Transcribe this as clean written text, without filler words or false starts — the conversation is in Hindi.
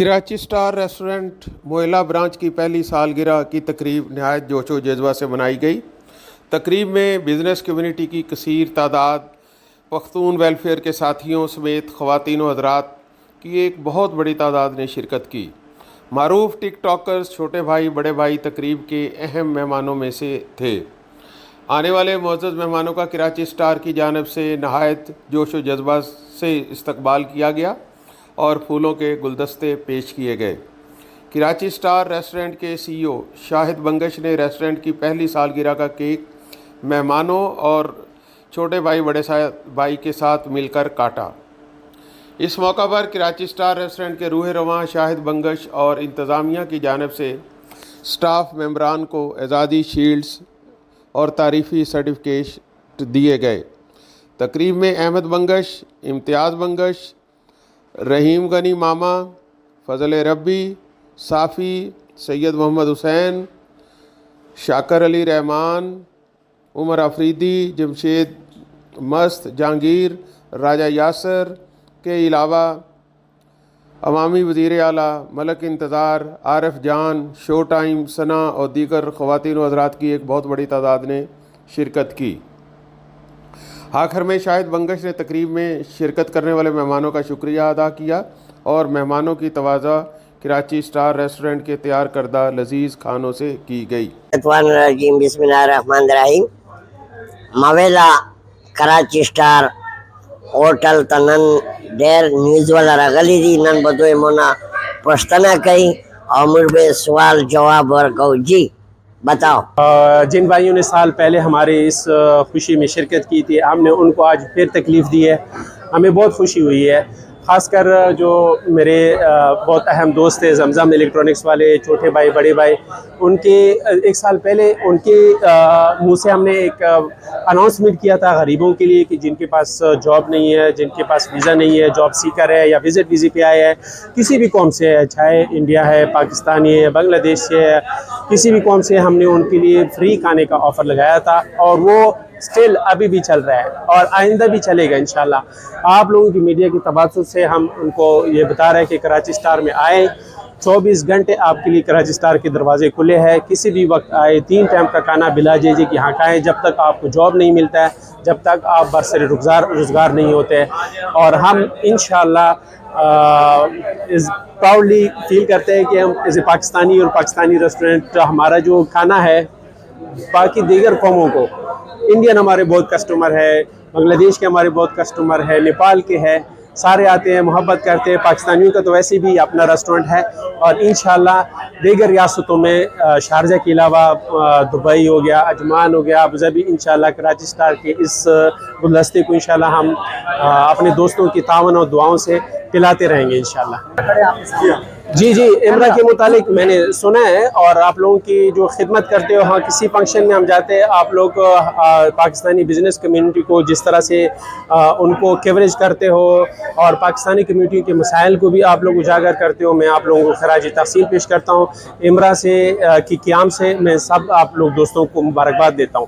कराची स्टार रेस्टोरेंट मोहल्ला ब्रांच की पहली सालगिरह की तकरीब नहायत जोशो जज्बा से मनाई गई। तकरीब में बिज़नेस कम्युनिटी की कसीर तादाद, पख्तून वेलफेयर के साथियों समेत ख़वातीन व हज़रात की एक बहुत बड़ी तादाद ने शिरकत की। मारूफ टिकटॉकर्स छोटे भाई बड़े भाई तकरीब के अहम मेहमानों में से थे। आने वाले मुअज़्ज़ज़ मेहमानों का कराची स्टार की जानिब से नहायत जोश व जज्बा से इस्तकबाल किया गया और फूलों के गुलदस्ते पेश किए गए। कराची स्टार रेस्टोरेंट के CEO शाहिद बंगश ने रेस्टोरेंट की पहली सालगिरह का केक मेहमानों और छोटे भाई बड़े भाई के साथ मिलकर काटा। इस मौका पर कराची स्टार रेस्टोरेंट के रूह रवां शाहिद बंगश और इंतज़ामिया की जानिब से स्टाफ मेंबरान को एजाज़ी शील्ड्स और तारीफ़ी सर्टिफिकेट दिए गए। तकरीब में अहमद बंगश, इम्तियाज़ बंगश, रहीम गनी मामा, फजल रब्बी, साफ़ी, सैयद मोहम्मद हुसैन, शाकर अली रहमान, उमर आफरीदी, जमशेद मस्त, जहांगीर, राजा यासर के अलावा अवामी वज़ीर आला मलक इंतज़ार, आरिफ जान, शो टाइम, सना और दीगर ख़वातीन व हज़रात की एक बहुत बड़ी तादाद ने शिरकत की। आखिर में शाहिद बंगश ने तकरीब में शिरकत करने वाले मेहमानों का शुक्रिया अदा किया और मेहमानों की तवाज़ा कराची स्टार रेस्टोरेंट के तैयार करदा लजीज़ खानों से की गई। बिस्मिल्लाहिर्रहमानिर्रहीम। मवेला कराची स्टार होटल तनन डेर न्यूज़ वाला रगली दी नन बदोए मोना प्रश्न कई और मुझे सवाल जवाब और कहो जी बताओ। जिन भाइयों ने साल पहले हमारे इस खुशी में शिरकत की थी, हमने उनको आज फिर तकलीफ़ दी है। हमें बहुत खुशी हुई है। ख़ासकर जो मेरे बहुत अहम दोस्त थे जमजम इलेक्ट्रॉनिक्स वाले, छोटे भाई बड़े भाई, उनके एक साल पहले उनके मुंह से हमने एक अनाउंसमेंट किया था गरीबों के लिए कि जिनके पास जॉब नहीं है, जिनके पास वीज़ा नहीं है, जॉब सीकर है या विज़िट वीज़े पे आए हैं, किसी भी कौम से है, चाहे इंडिया है, पाकिस्तानी है, बांग्लादेश से है, किसी भी कौम से, हमने उनके लिए फ्री खाने का ऑफ़र लगाया था और वो स्टिल अभी भी चल रहा है और आइंदा भी चलेगा इंशाल्लाह। आप लोगों की मीडिया की तबासुत से हम उनको ये बता रहे हैं कि कराची स्टार में आए, 24 घंटे आपके लिए कराची स्टार के दरवाजे खुले हैं। किसी भी वक्त आए, 3 टाइम का खाना बिला दीजिए कि यहाँ खाएँ। जब तक आपको जॉब नहीं मिलता है, जब तक आप बरसर रोज़गार नहीं होते, और हम इंशाल्लाह इस प्राउडली फील करते हैं कि हम एज ए पाकिस्तानी और पाकिस्तानी रेस्टोरेंट हमारा जो खाना है बाकी दीगर कौमों को, इंडियन हमारे बहुत कस्टमर है, बांग्लादेश के हमारे बहुत कस्टमर है, नेपाल के हैं, सारे आते हैं, मोहब्बत करते हैं। पाकिस्तानियों का तो वैसे भी अपना रेस्टोरेंट है और इंशाल्लाह दीगर रियासतों में शारजा के अलावा दुबई हो गया, अजमान हो गया, अबूधाबी, इंशाल्लाह कराची स्टार के इस गुलदस्ते को इंशाल्लाह हम अपने दोस्तों की तावन और दुआओं से पिलाते रहेंगे इंशाल्लाह। जी जी, इमरा के मुतालिक मैंने सुना है और आप लोगों की जो खिदमत करते हो, हाँ किसी फंक्शन में हम जाते हैं, आप लोग पाकिस्तानी बिजनेस कम्युनिटी को जिस तरह से उनको कवरेज करते हो और पाकिस्तानी कम्युनिटी के मसाइल को भी आप लोग उजागर करते हो, मैं आप लोगों को खराज तहसील पेश करता हूँ। इमरा से की क़याम से मैं सब आप लोग दोस्तों को मुबारकबाद देता हूँ।